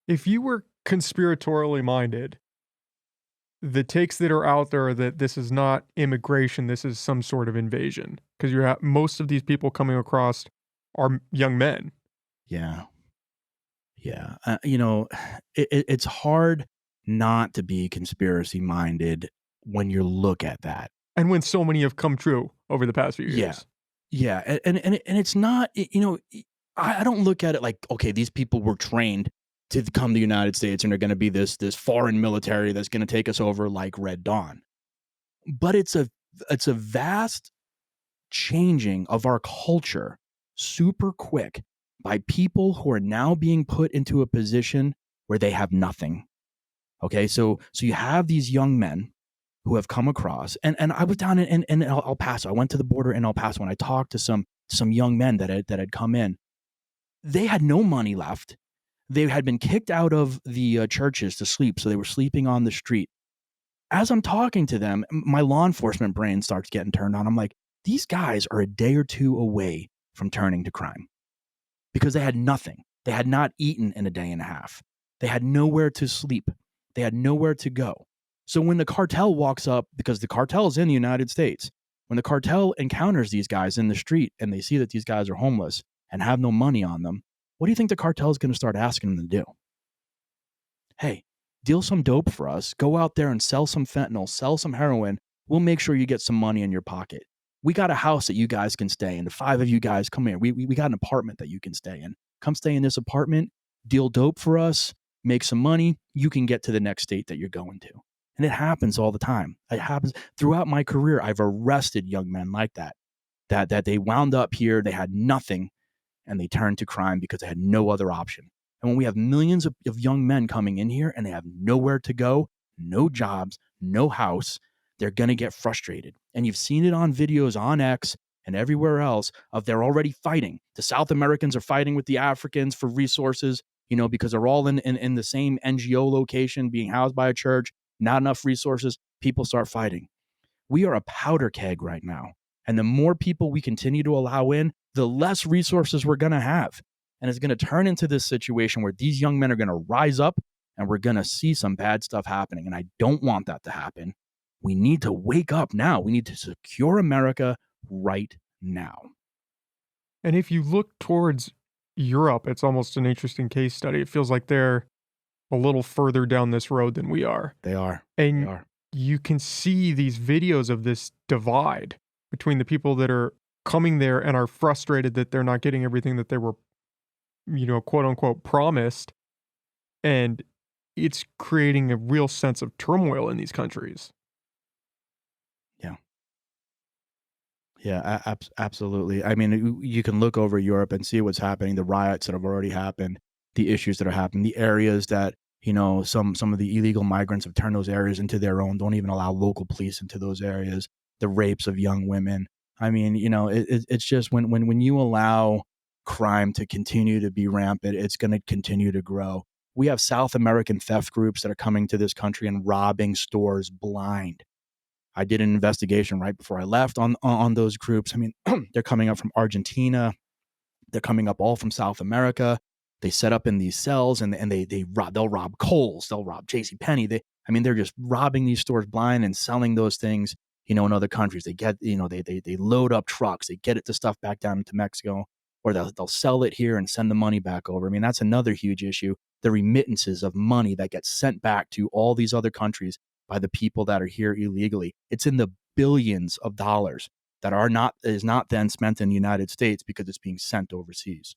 If you were conspiratorially minded, the takes that are out there are that this is not immigration, this is some sort of invasion because you have most of these people coming across are young men. Yeah. Yeah. It's hard not to be conspiracy minded when you look at that. And when so many have come true over the past few Yeah. years. Yeah. And it's not, I don't look at it like, okay, these people were trained to come to the United States and they're going to be this foreign military that's going to take us over like Red Dawn. But it's a vast changing of our culture super quick by people who are now being put into a position where they have nothing. Okay, so you have these young men who have come across, and I was down in El Paso. I went to the border in El Paso and I talked to some young men that had come in. They had no money left. They had been kicked out of the churches to sleep, so they were sleeping on the street. As I'm talking to them, my law enforcement brain starts getting turned on. I'm like, these guys are a day or two away from turning to crime because they had nothing. They had not eaten in a day and a half. They had nowhere to sleep. They had nowhere to go. So when the cartel walks up, because the cartel is in the United States, when the cartel encounters these guys in the street and they see that these guys are homeless and have no money on them, what do you think the cartel is going to start asking them to do? Hey, deal some dope for us. Go out there and sell some fentanyl, sell some heroin. We'll make sure you get some money in your pocket. We got a house that you guys can stay in. The five of you guys, come here. We got an apartment that you can stay in. Come stay in this apartment, deal dope for us, make some money. You can get to the next state that you're going to. And it happens all the time. It happens throughout my career. I've arrested young men like that they wound up here, they had nothing, and they turned to crime because they had no other option. And when we have millions of young men coming in here and they have nowhere to go, no jobs, no house, they're going to get frustrated. And you've seen it on videos on X and everywhere else of they're already fighting. The South Americans are fighting with the Africans for resources, because they're all in the same NGO location being housed by a church, not enough resources. People start fighting. We are a powder keg right now. And the more people we continue to allow in, the less resources we're going to have. And it's going to turn into this situation where these young men are going to rise up and we're going to see some bad stuff happening. And I don't want that to happen. We need to wake up now. We need to secure America right now. And if you look towards Europe, it's almost an interesting case study. It feels like they're a little further down this road than we are. They are. They And are. you can see these videos of this divide between the people that are coming there and are frustrated that they're not getting everything that they were, quote unquote, promised. And it's creating a real sense of turmoil in these countries. Yeah. Yeah, absolutely. I mean, you can look over Europe and see what's happening, the riots that have already happened, the issues that are happening, the areas that, some of the illegal migrants have turned those areas into their own, don't even allow local police into those areas, the rapes of young women. I mean, it's just when you allow crime to continue to be rampant, it's going to continue to grow. We have South American theft groups that are coming to this country and robbing stores blind. I did an investigation right before I left on those groups. I mean, they're coming up from Argentina. They're coming up all from South America. They set up in these cells and they'll rob Kohl's, they'll rob JCPenney. They're just robbing these stores blind and selling those things, in other countries. They get, they load up trucks, they get it the stuff back down into Mexico, or they'll sell it here and send the money back over. I mean, that's another huge issue. The remittances of money that gets sent back to all these other countries by the people that are here illegally. It's in the billions of dollars that is not then spent in the United States because it's being sent overseas.